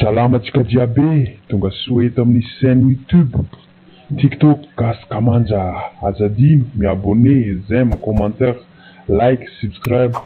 Salamatsika jiaby tonga soa eto amin'ny chaîne YouTube, TikTok, Gasy Kamanja. Aza adino miabonné, j'aime, commentaire, like, subscribe.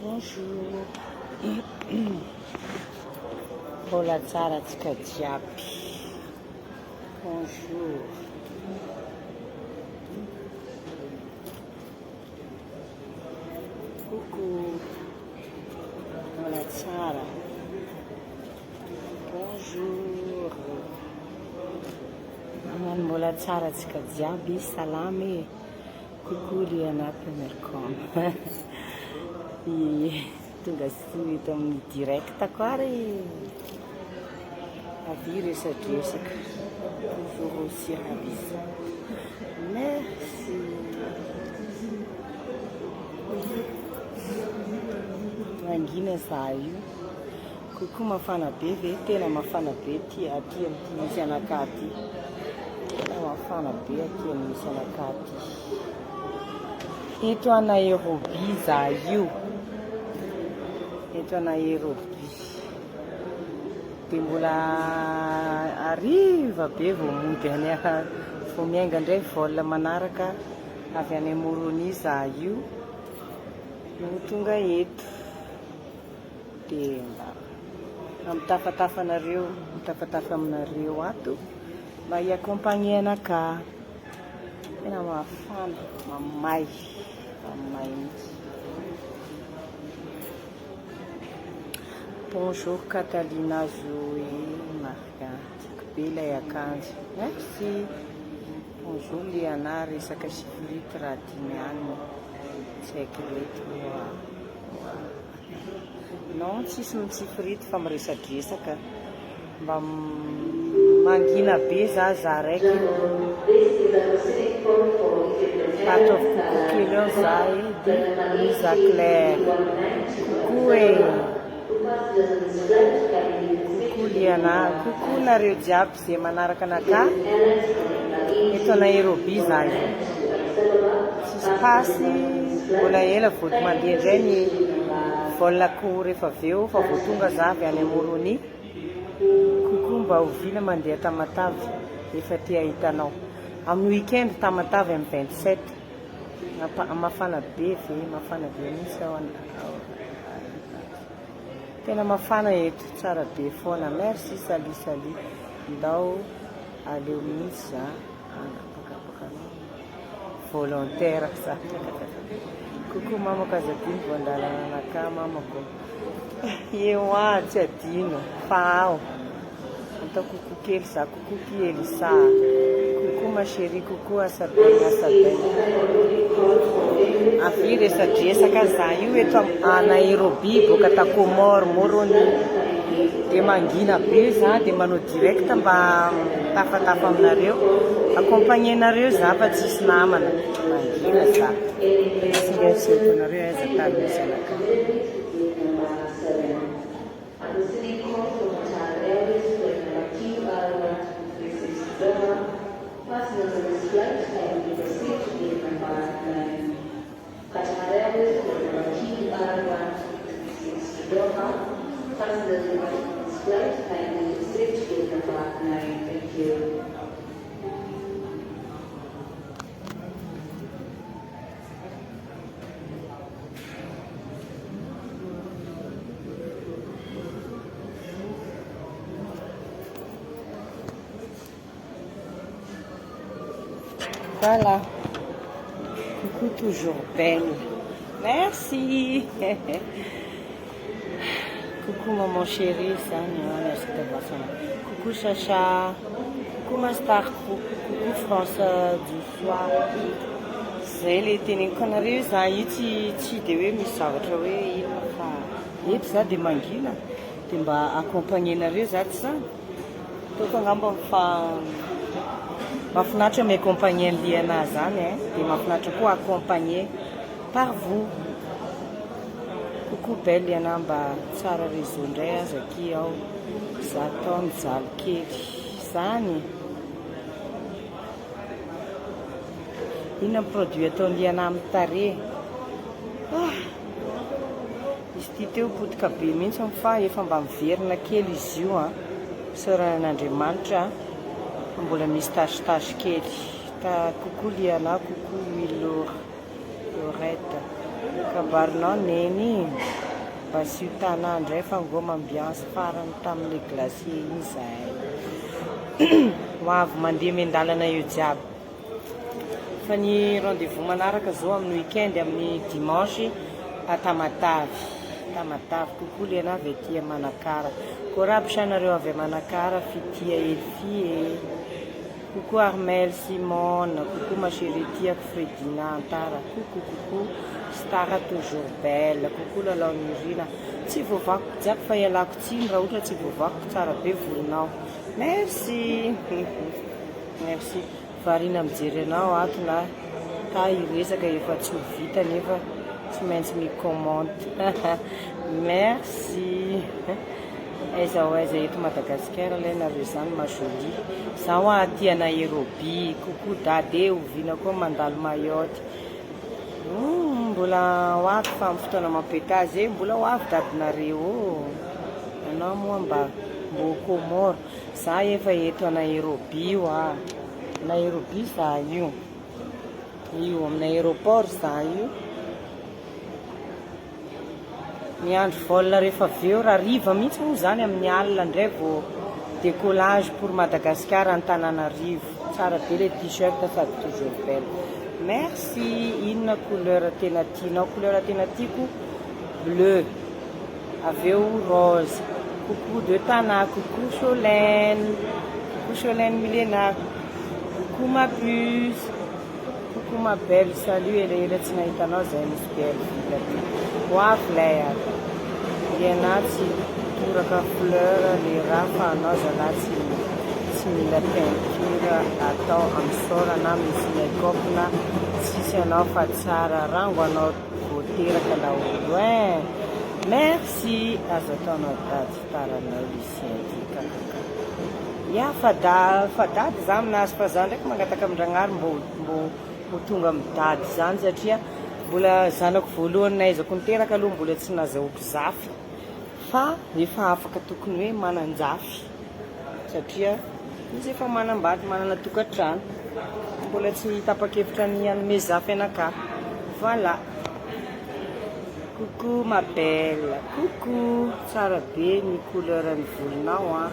Bonjour. Mbola tsara antsika jiaby. Bonjour. Coucou. Mbola tsara. Bonjour. Mbola tsara antsika jiaby. Salame. Coucou Liana Pemercom. Tonga soa eto amin'ny direct koa ary avy resadresaka toujours aussi ravisa. Merci. Mangina za io. Coucou mafana be ve, tena mafana be aty amin'ny misy anakah aty. Tena mafana be aty amin'ny misy anakah aty. Eto a Nairobi za io. Eto a Nairobi. Dia mbola ariva be vao mody any vao miainga indray vol manaraka avy any Moroni za io no tonga eto. Dia mba mitafatafa aminareo ato mba hiaccompagner anakah. Tena mafana, mamay mihitsy. Bonjour Catalina Zoé, Marca, tiako be ilay akanjo. Merci. Bonjour Liana, resaka sifirity raha dimy ihany. Tsy haiko reto. Non, tsisy mitsifirity fa miresadresaka. Mba mangina be za raiky. Ataovy coucou kely eo za edy. Lisa Claire. Coucou e. Coucou Liana. Coucou nareo jiaby zay manaraka anakah. Eto Nairobi za io. Tsisy pasy. Mbola ela vao mandeha indray ny vol court rehefa avy eo fa vao tonga za avy any Moroni. Coucou mba ho vila mandeha Tamatavy efa ty ahitanao. Amin'ny weekend Tamatavy amin'ny 27. Mafana be ve, mafana be mihitsy ao. Tena mafana eto, tsara be foana. Merci sali. Ndao aleo mihitsy za. Volontaire sa. Coucou mama Kazadiny voandalana anakah mamako. Eo tsy adino. Fa ao. Então coucou kely za, coucou kely sa. Coucou ma chérie, coucou Asabelle. Avy resadresaka za io eto a Nairobi boka ta Comore Moroni. Dia mangina be za dia manao direct mba tafatafa aminareo. Accompagner nareo za fa tsisy namana. Mangina za. Merci nareo aiza tany misy anakah. Voilà. Coucou toujours belle. Merci. Coucou maman chérie, ça, merci d'avoir ça. Coucou Chacha. Coucou Master. Coucou France du soir. Zay le teneniko anareo za io tsy de hoe misy zavatra hoe inona fa eto za dia mangina dia mba accompagner nareo za tsy zany. toko angamba mahafinaritra mi-accompagner liana zany dia mahafinaritra koa accompagner par vous. Coucou belle liana mba tsara réseau indray aza aky ao za tao mijaly kely zany. Inona produit ataony liana amin'ny tarehy? Izy ty teo potika be mihitsy fa efa mba miverina kely izy io Soran'Andriamanitra mbola misy tasy kely. Coucou liana, coucou Lorette. Kabarinao neny mba sy ho tanà indray fa ngoma ambiance farany tamin'le glacier iny izay. Ho avy mandeha miandalana io jiaby. Fa ny rendez-vous manaraka zao amin'ny week-end amin'ny dimanche a Tamatavy. Coucou liana avy aty a Manakara. Koa aby sanareo avy a Manakara fitia Elfie. Coucou Armel Simone, coucou ma chérie tiako Fredina Antara, coucou Stara toujours belle, coucou Lala Nurina. Tsy voavako jiaby fa ialako tsiny raha ohatra tsy voavako tsara be volonao. Merci. Merci. Varina mijery anao ato na ta iresaka efa tsy ho vita nefa tsy maintsy mi-commande. Merci. Aiza eto Madagasikara ilay nareo zany majoli. Zaho aty a Nairobi, coucou dade oviana koa mandalo Mayotte. Mbola ho avy fa amin'ny fotoana mampetazy mbola ho avy dadinareo. Anao moa mba Comore. Za efa eto a Nairobi Nairobi za io amin'ny aéroport za io. Miandro vol rehefa aveo raha riva mihitsy moa zany amin'ny alina indray vao décollage pour Madagascar Antananarivo. Tsara be le t-shirt sady toujours belle. Merci. Inona couleur tena tianao? Couleur tena tiako bleu, aveo rose. Coucou de Tana, coucou Cholène Milena, coucou ma puce, coucou ma belle. Salut ela tsy nahitanao zay misy belle fille. Hoavy lay liana tsy toraka fleur le raha fa anao zalahy tsy mila peinture atao amin'ny sora na misy make-up na tsisy anao fa tsara rango anao voateraka laolo. Merci. Azo ataonao dady fitaranao Lucien ty kakaka. Ya fa dady za aminazy fa za ndraiky mangataka amin-dragnary mbo tonga amin'ny dady zany satria mbola zanako voalohany nahaizako niteraka aloha mbola tsy nazahoako zafy fa efa afaka tokony hoe manan-jafy satria izy efa manambady manana tokantrano mbola tsy tapa-kevitra ny hanome zafy anaka. Voilà. Coucou ma belle, coucou. Tsara be ny couleur ny volonao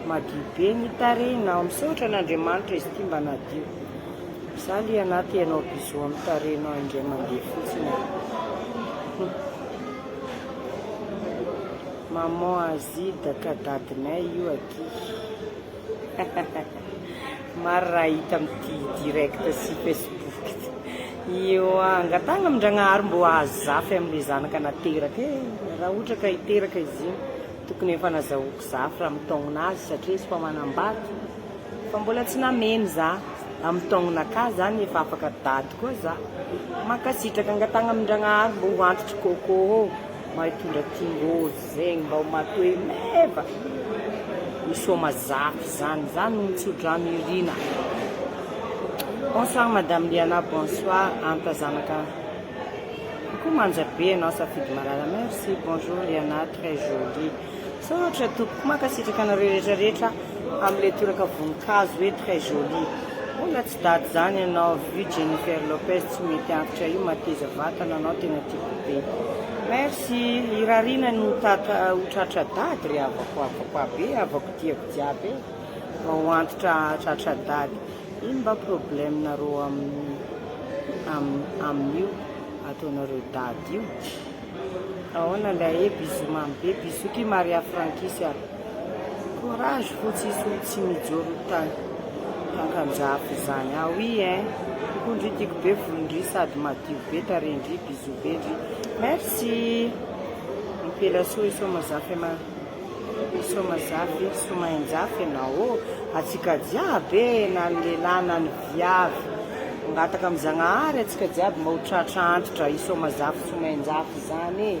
madio be ny tarehinao. Misaotra n'Andriamanitra izy ty mba nadio. Za liana ty ianao bisou amin'ny tarehinao indray mandeha fotsiny. Maman Azida ka dadinay io aty. Maro raha hita amin'ity direct sy Facebook. Io angatagna amin-dragnahary mbo azo zafy amin'le zanaka nateraka. Raha ohatra ka hiteraka izy iny tokony efa nazahoako zafy raha mitaonina azy satria izy fa manambady. Fa mbola tsy nameny za. Amin'ny taonanaka zany efa afaka dady koa za. Makasitraka angatagna amin-dragnahary mbo ho antitra coco mahitondra tingôzy zegny mba ho matoe meva. Misoma zafy zany no mitsodra mirina. Bonsoir Madame Liana, bonsoir Anta zanaka. Coucou Manjabe anao safidy malala. Merci, bonjour Liana, très jolie. Saotra tompoko makasitraka anareo rehetrarehetra amin'ilay toraka voninkazo hoe très jolie. Mbola tsy dady zany ianao vu Jennifer Lopez tsy mety antitra io mateza vatana anao tena tiako be. Merci. Irarina no hotratra dady ry avako be avako tiako jiaby mba ho antitra tratra dady. Ino mba problème nareo amin'io ataonareo dady io? Ahoana lay bisou mamy be bisou ty Maria Frankisy courage fotsisy tsy mijoro tankanjafy zany. Ah oui kokondry tiako be volondry sady madio be tarendry bisou be ndry. Merci. Mipelaso isoma zafy Somazafy somainjafy ianao atsika jiaby na ny lehilahy na ny viavy angataka amin'ny Zagnahary atsika jiaby mahotratra antitra isomazafy somainjafy zany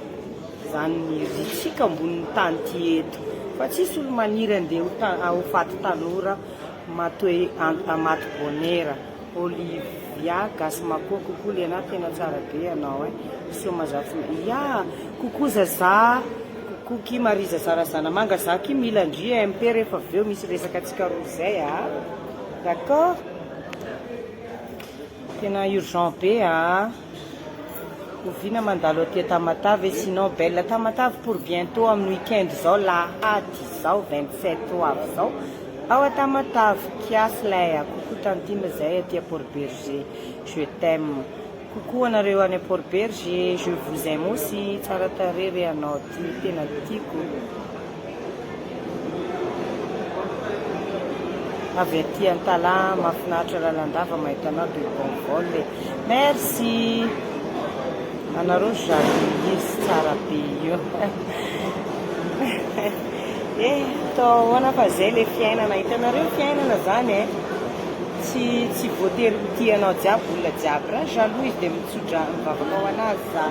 zany ritsika ambonin'ny tany ty eto fa tsisy olo maniry andeha ho faty tanora matoe amaty bonera. Olivia Gasimako kokoa Liana tena tsara be ianao somazafy ya kokoa zaza kokoa Mariza Zarazana manga za ki mila ndria MP rehefa aveo misy resaka atsika roa zay d'accord tena urgent be Ovina mandalo aty Tamatave sinon belle Tamatave pour bientôt amin'ny week-end zao lahady zao 27 avy zao ao à Tamatave Kiaslaya coucou tantine zay aty à Port-Berger je t'aime coucou anareo any à Port-Berger je vous aime aussi tsara tarery anao ty tena tiako avy aty Antala mahafinaritra lalandava mahita anao de bon vol merci anareo jalouse tsara be io atao hoana fa zay le fiainana hitanareo fiainana zany tsy voatery ho tianao jiaby olona jiaby raha jaloux izy dia mitsotra mivavaka ho anazy za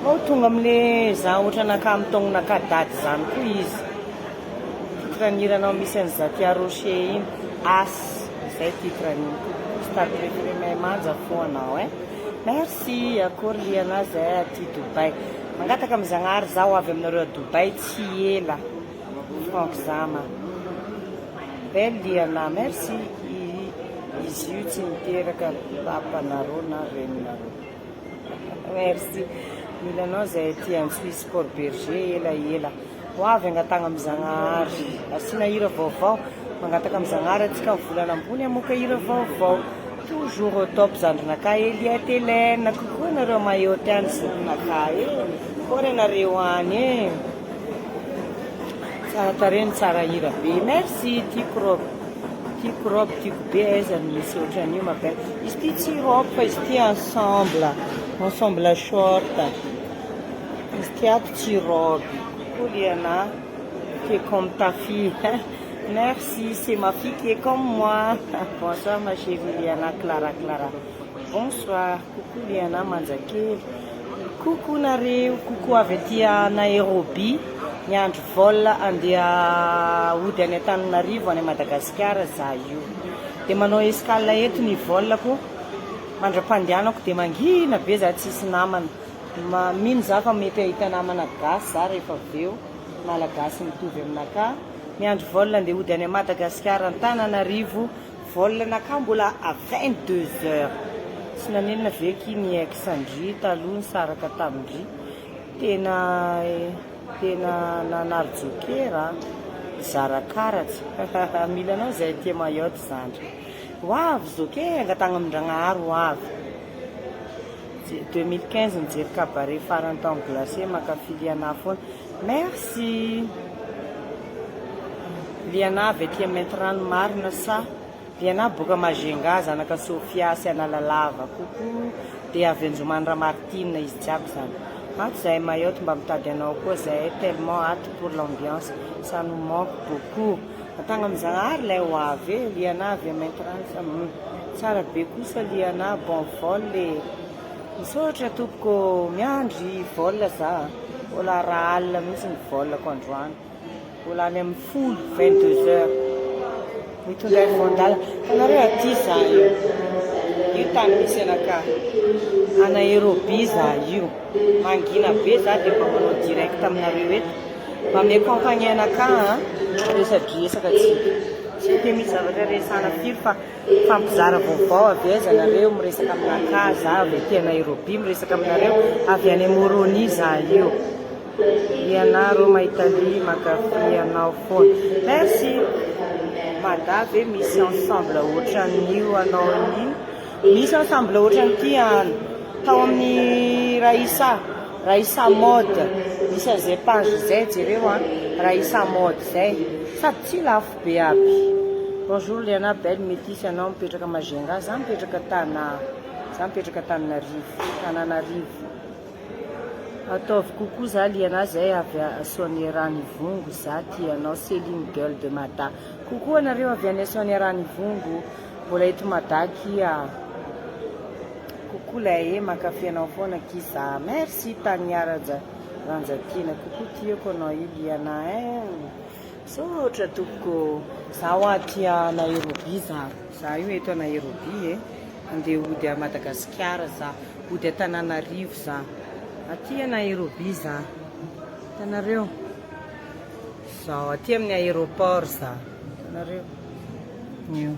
ao tonga am'le za ohatra anaka amin'ny taonanaka dady zany koa izy titraniranao misy an'iza ty Rocher iny as zay titraniny stade préféré may manja fo anao merci akory Liana zay aty Dubai mangataka amin'ny Zagnahary zaho avy aminareo a Dubai tsy ela Franck Zama belle Liana merci izy io tsy miteraka papanareo na reninareo merci milanao zay aty any Suisse Port-Berger ela ho avy angatagna amin'ny Zagnahary asiana hira vaovao mangataka amin'ny Zagnahary atsika volana ambony amoka hira vaovao toujours au top zandrinaka Eliette Hélène kokoa nareo mayoty any zandrinaka kory anareo any tsara tareny tsara hira be merci tiako robe tiako be aizany misy ohatran'io mabel izy ty tsy robe fa izy ty ensemble short izy ty ato tsy robe kokoa Liana qui est comme ta fille merci c'est ma fille qui est comme moi bonsoir ma chérie Liana Clara bonsoir coucou Liana Manjakely coucou nareo coucou avy aty Nairobi niandro vol andeha ody any Antananarivo any Madagasikara za io de manao escale eto ny volako mandra-pandehanako de mangina be za tsisy namana mino za fa mety ahita namana gasy za rehefa aveo malagasy mitovy aminaka niandro vol andeha ody any Madagasikara Antananarivo vol naka mbola à 22 heures tsy nanenina veky ny Alexandrie taloha nisaraka tamindry tena nanarojokera zarakaratsy milanao zay tia mayoty zandry hoavy zoke angatagna amin-Dragnahary hoavy 2015 nijery cabaret farany temps glacé makafy Liana foana merci Liana avy aty mainty ranomarina sa Liana boka Magenga zanaka Sofia sy Analalava coucou de avy Anjomandra Martine izy jiaby zany ato zay mayoty mba mitady anao koa zay tellement hâte pour l'ambiance ça nous manque beaucoup atagna amin'ny Zagnahary lay ho avy Liana avy mainty rano tsara be kosa Liana bon vol misaotra tompoko miandry vol za ola raha alina mihitsy ny volako androany ola any amin'ny folo 22 heures mitondra fondala anareo aty za io tany misy anaka Nairobi za io mangina be za de mba manao direct aminareo eto mba miaccompagne anaka resadresaka tsy de misy zavatra resana firy fa fampizara vaovao avy aiza nareo miresaka aminaka za avy aty Nairobi miresaka aminareo avy any Moroni za io ianareo mahitalia makafy anao foana merci madave misy ensemble ohatran'io anao iny misy ensemble ohatran'ity tao amin'ny Raissa mode misy an'izay page zay jereo Raissa mode zay sady tsy lafo be aby bonjour Liana belle métisse anao mipetraka Magenga za mipetraka Tananarivo Ataovy kokoa za liana zay avy Soanieranivongo za tianao Céline Gueule de Mada. Kokoa anareo avy any Soanieranivongo mbola eto Madaky kokoa lay makafianao foana kiza. Merci Taniara Ranjakina kokoa tiako anao io liana so ohatra tokoko za ho aty Nairobi za io eto Nairobi andeha ody a Madagasikara za ody Antananarivo za aty Nairobi za hitanareo zao aty amin'ny aéroport za hitanareo io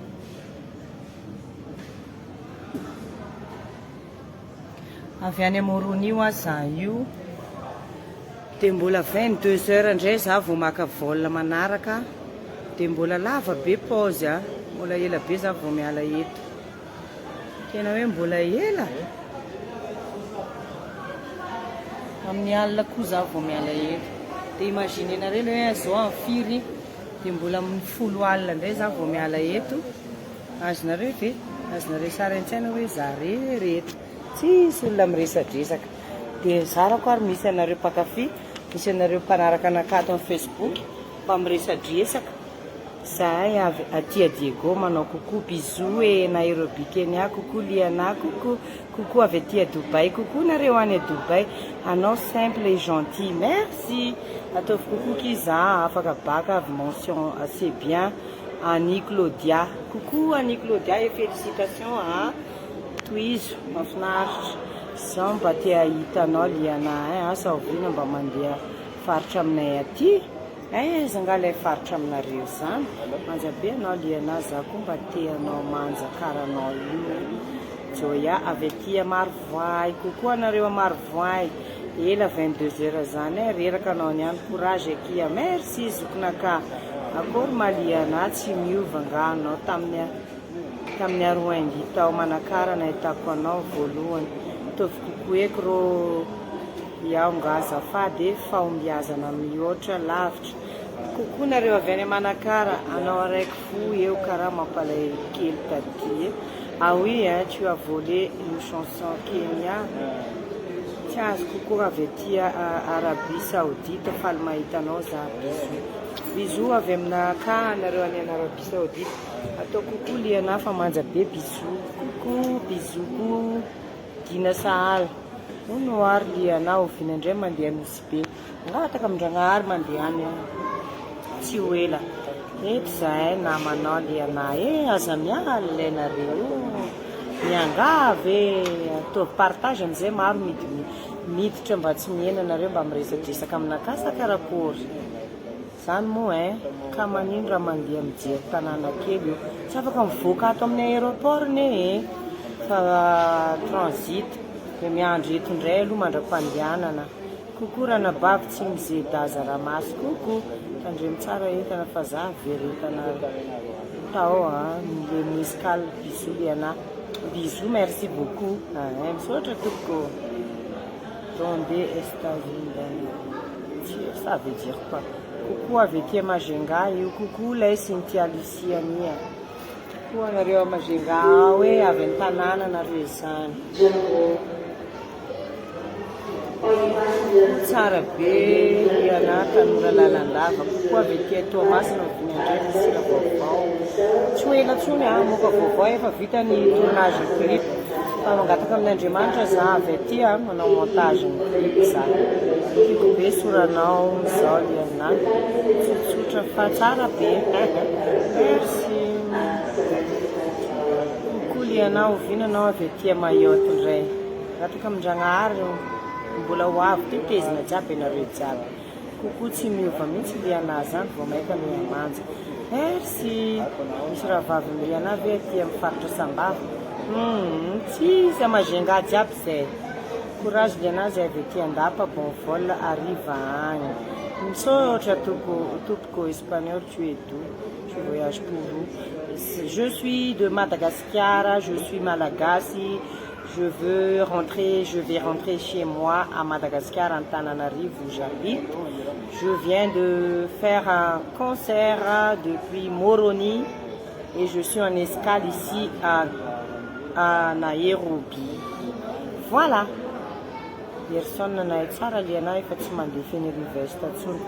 avy any Moroni io za io dia mbola 22 heures indray za vao maka vol manaraka dia mbola lava be pause mbola ela be za vao miala eto tena hoe mbola ela amin'ny alina koa za vao miala eto dia imaginenareo hoe zao amin'ny firy dia mbola amin'ny 10 alina indray za vao miala eto azonareo ve azonareo sara an-tsaina hoe za reto tsisy olona miresadresaka dia zarako ary misy anareo mpakafy misy anareo mpanaraka anakato amin'ny Facebook mba miresadresaka zahay avy aty Diego manao kokoa bisou Nairobi Kenya kokoa liana kokoa avy aty Dubaï kokoa nareo any Dubaï anao simple et gentil merci ataovy kokoa kiza afaka baka avy mention assez bien Annie Claudia coucou Annie Claudia et félicitations toizo mahafinaritra zao mba te ahitanao liana asa oviana mba mandeha faritra aminay aty zangalay faritra aminareo zany manja be anao liana za koa mba te anao manja karanao io joya avy aty Marovoay kokoa anareo Marovoay ela 22 heures zany reraka anao niany courage akia merci zokinaka akory maliana tsy miova nga anao tamin'ny aroaingy tao manakara nahitako anao voalohany tovy kokoa eky ro iaho nga azafady fahombiazana mihoatra lavitra kokoa nareo avy any Manakara anao araiky fo eo karaha mampalahelo kely taty ah oui tu as volé une chanson Kenya tsy azo kokoa avy aty Arabie Saoudite faly mahitanao za bisou avy aminaka nareo any Arabie Saoudite atao kokoa liana fa manja be bisou kokoa bisou Dina Sahal no ary liana oviana indray mandeha misy be ngataka amindragnahary mandeha any tsy ho ela eto zahay namanao liana aza miala ilainareo miangavy ataovy partage amin'izay maro miditra mba tsy miena nareo mba miresadresaka aminakasa karakory zany moa ka manino raha mandeha mijery tanàna kely io tsy afaka mivoaka ato amin'ny aéroport ne fa transit dia miandro eto indray aloha mandram-pandehanana kokoa raha nabavy tsy mizedaza ramasy kokoa tandremo tsara entana fa za veretana tao le musical bisou liana bisou merci beaucoup misaotra toko Rondé États-Unis ça veut dire quoi coucou avec Majenga io coucou lay Cynthia Luciania coucou anareo Majenga hoe avy ny tanàna nareo izany tsara be liana tanora lalandava kokoa avy aty Thomas no vinandray sira vaovao tsy ho ela tsony moka vaovao efa vita ny tournage clip fa mangataka amin'ny Andriamanitra za avy aty manao montage ny clip za tiako be soranao zao liana tsotsotra fa tsara be merci kokoa liana ovinanao avy aty Mayotte indray mangataka amindragnahary mbola ho avy tetezina jiaby ianareo jiaby kokoa tsy miova mihitsy liana zany vao maika no amanja merci misy raha vavy liana avy aty amin'ny faritra Sambava tsisy Majenga jiaby zay courage liana zay avy aty Andapa bon vol arrive agny misaotra topoko espagnol tu es d'où tu voyages pour où je suis de Madagascar je suis malagasy je vais rentrer chez moi à Madagascar, en Tananarive où j'habite. Je viens de faire un concert depuis Moroni et je suis en escale ici à Nairobi. Voilà. Ersonnanay tsara lianay fa tsy mandeha feny riveste tsony.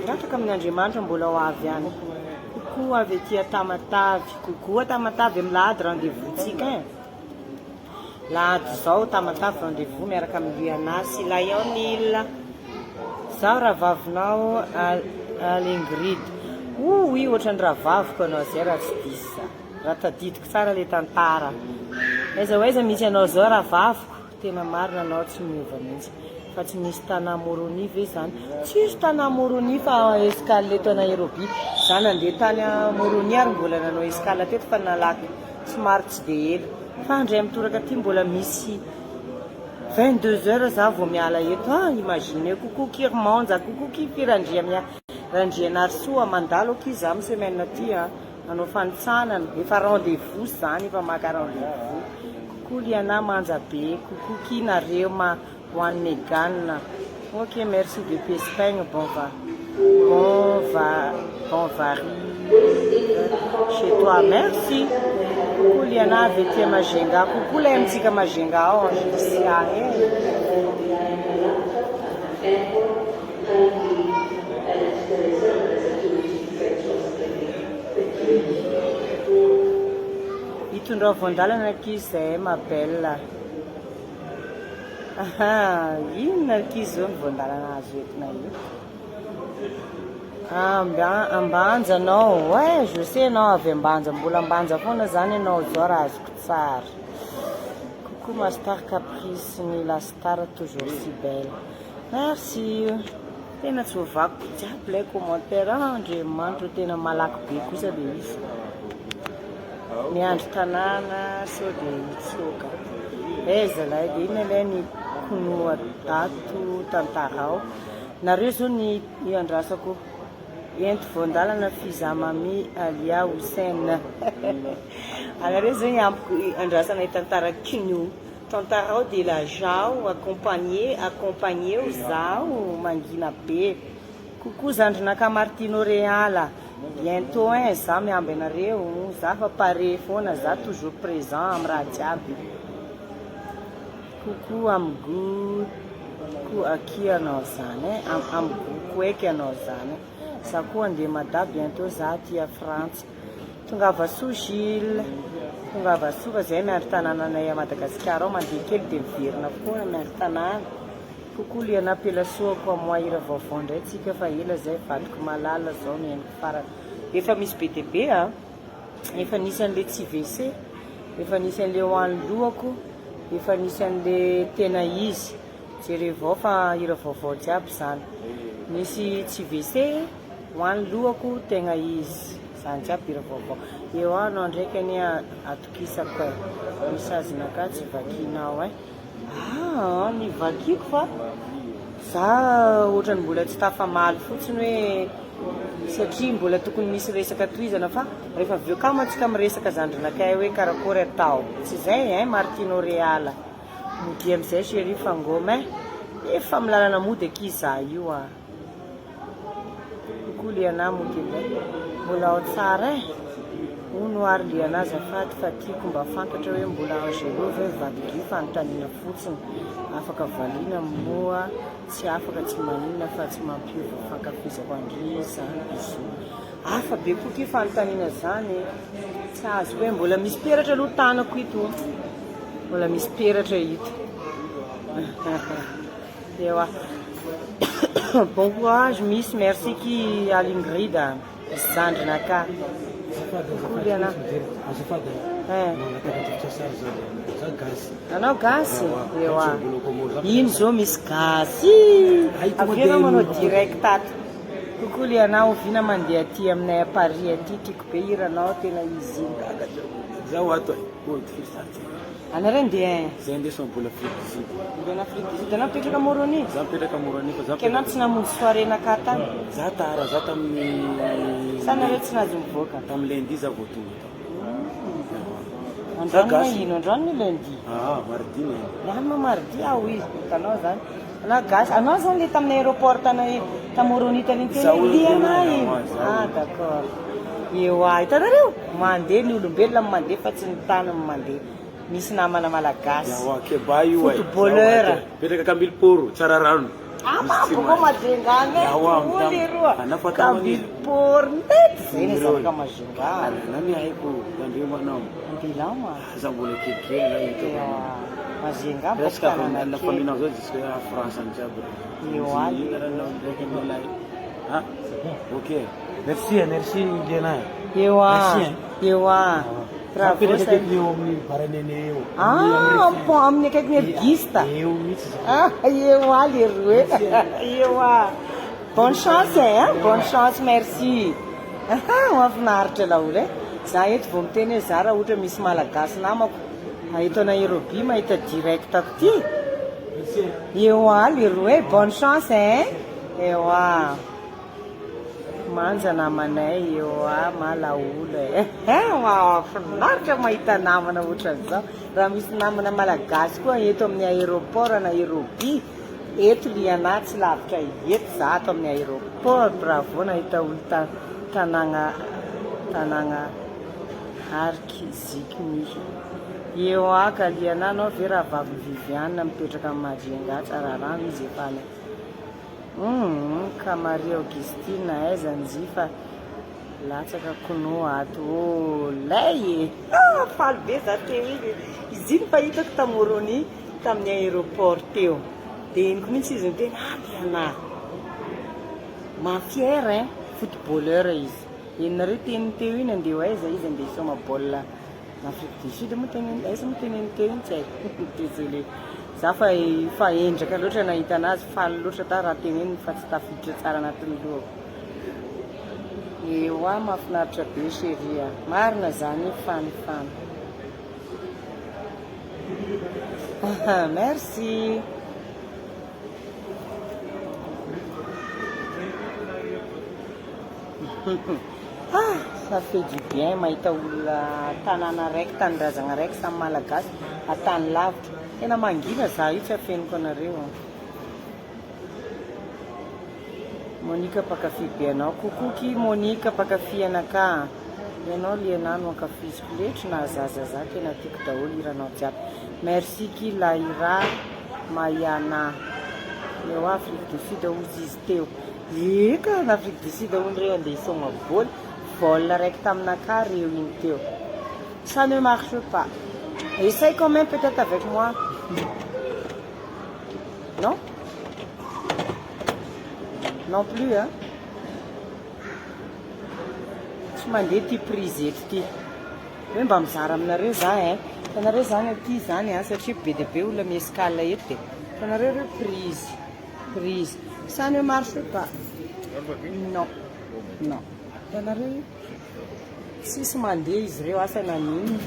Ratraka amin'ny Andriamanitra mbola ho avy any. Coucou avy aty Tamatavy. Coucou à Tamatavy amin'ny lahady rendez-vous-tsika e. Lahady zao Tamatavy rendez-vous miaraka amin'ny Liana sy Laionil. Zaho ravavinao Alingrid. Oui, ohatrany ravaviko anao zay raha tsy diso. Raha tadidiko tsara le tantara. Aiza misy anao zao ravaviko. Tena marina anao tsy miova mihitsy. Fa tsy misy tanà Moroni ve zany? Tsisy tanà Moroni fa escale leto a Nairobi. Zany andeha tany Moroni ary mbola nanao escale teto fa nalaky somary tsy dia ela. Fa andray mitoraka aty mbola misy 22 heures za vao miala eto. Imagine coucou Kirmanja, coucou Kirandria Randrianarsoa mandalo aky za amin'ny semaine aty anao fanitsanana. Efa rendez-vous zany efa maka rendez-vous. Coucou Liana Manjabe, coucou kinareo Juan Megan. Ok, merci depuis Espagne, bon vari chez toi, merci. Coucou Liana avec Majenga, coucou la MTK Majenga, oh, je dis ça, Itundra Vondalana aqui, c'est ma belle. Inona kizy Vondalana azo etina io. Ambanja anao, ouais, je sais anao avy ambanja, mbola ambanja foana zany anao zao raha azoko tsara. Coucou ma star Caprice, ni la star toujours si belle. Merci. Tena tsy ovako jiaby lay commentaire Andriamanitra tena malaky be kosa dia izy. Miandry tanàna sao dia hitsoka. Zalahy dia iny ilay ny konoa dato tantarao. Nareo zao ny andrasako ento Vondalana Fizamami Alia Hussein. Anareo zao ny andrasana tantara kino. Tantarao de la Jao accompagné o Zao mangina be. Coucou Zandrinaka Martino Reala. Bientôt za miamby anareo. Za fa pare foana, za toujours présent amin'ny raha jiaby. Coucou Amgou. Coucou aki anao zany Amgou eky anao zany. Za koa andeha mada bientôt za aty à France. Tongava soa Gilles. Tongava soa fa zay miandry tanànanay a Madagasikara ao mandeha kely dia miverina foana miandry tanàna. Coucou Liana Pelasoako moi ira vaovao ndray tsika fa ela zay vadiko malala zao mihainiko farany. Efa misy BTB efa nisy an'le tsy WC, efa nisy an'le ho an'ny lohako, efa nisy an'le tena izy. Jerevao fa ira vaovao jiaby zany. Misy tsy WC, ho an'ny lohako, tena izy. Zany jiaby ira vaovao. Eo anao ndraiky any atokisako e. Misazinaka tsy vakinao e. Ny vakiko fa za ohatrany mbola tsy tafamaly fotsiny hoe satria mbola tokony misy resaka tohizana fa rehefa avy eo ka mantsika miresaka zandrinakay hoe karakory atao. Tsy zay Martino Reala. Mody amin'izay chéri fangoma efa milalana mody aky za io Coucou Liana mody mbola ao tsara Uno ary Liana azafady fa tiako mba fantatra hoe mbola angelo ve vadiky fanontaniana fotsiny. Afaka valiana moa, tsy afaka tsy maninona fa tsy mampiova fankafizako andry zany izy. Afa be koa fanontaniana zany. Tsy azo hoe mbola misy peratra aloha tanako ito. Mbola misy peratra ito. Ewa. Bon courage, Miss. Merci qui à l'Ingrid. Zandrinaka. Liana. Anao gasy? Ewa. Ino zao misy gasy? Avena manao direct ato. Coucou Liana, ovina mandeha aty aminay à Paris aty tiako be hiranao tena izy. Zaho ato Anareo ndeha zay ndeso mbola Afrique. Mbola Afrique. Anao mipetraka Moroni? Za mipetraka Moroni fa za. Kenao tsy namonjy soirée naka tany? Za tara za tamin'ny Sanareo tsy nahazo mivoaka? tamin'ny lundi za vao tonga. Androany ino? Androany lundi? Mardi ne. Lama mardi oui. Hitanao zany. Anao gasy. Anao zany le tamin'ny aéroport tany ta Moroni tany teny Liana iny. D'accord. Hitanareo mandeha ny olombelona mandeha fa tsy ny tany mandeha. misy namana malagasy Yawa keba io ai. Footballeur. Petraka Kamily Poro, tsara rano. Amaboko majengana Yawa, oly eroa anafatao Kamily Poro nety zay ny zavaka majengana Nani haiko tandreo manao. Andilama Za mbola kelikely la hita. majengana Presque bokana la na famille zao jusqu'à France en jiaby. Eo aly. Ah, ok. Merci, merci Liana. eo bravo sa eo amin'ny baranene eo. po amin'ny akaiky ny Gista Eo mihitsy. eo aly eroe eo bonne chance bonne chance merci mahafinaritra laolo za eto vao miteny hoe za raha ohatra misy malagasy namako eto ana Nairobi mahita direct ako ty eo aly eroe bonne chance eo manja namanay eo malaolo mahafinaritra mahita namana ohatran'izao raha misy namana malagasy koa eto amin'ny aéroport na Nairobi eto Liana tsy lavitra eto za ato amin'ny aéroport bravo nahita olo tanàna Arkizikny eo ka Liana anao ve raha vavy Viviane mipetraka amin'ny Majunga tsara rano izy efa any ka Marie Augustine aiza njifa latsaka kono ato lay faly be za teo izy iny fahitako tamorony tamin'ny aéroport teo dia iniko mihitsy izy miteny Liana mafier footballeur izy inona teny teo iny andeha aiza izy andeha hisoma baolina n'Afrique du Sud moa aiza moa teneny teo iny tsy haiko désolé za fa endraka loatra nahita anazy faly loatra ta raha teneny fa tsy tafiditra tsara anatin'ny lohako eo mahafinaritra be chérie marina zany fanifany merci ça fait du bien mahita olona tanàna raiky tanindrazana raiky samy malagasy atany lavitra tena mangina za io tsy afeniko anareo Monika mpakafy be anao kokoky Monika mpakafy anaka ianao Liana no ankafiziko letry na zaza tena tiako daholo iranao jiaby merci ki Laira Mayana eo Afrique du Sud ozy izy teo eka en Afrique du Sud olo reo andeha hisoma boly vol raiky taminaka reo iny teo ça ne marche pas essaye quand même peut-être avec moi non non plus tsy mandeha ty prise eto ty hoe mba mizara aminareo za tanareo zany aty zany satria be dia be olona miescale eto dia tanareo reo prise ça ne marche pas non tanareo sisy mandeha izy reo asa naniny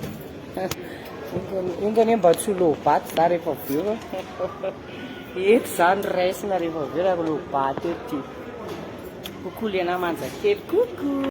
ingany mba tsy ho lobaty za rehefa aveo eto zany raisina rehefa aveo raha lobaty eto ty kokoa Liana manja kely kokoa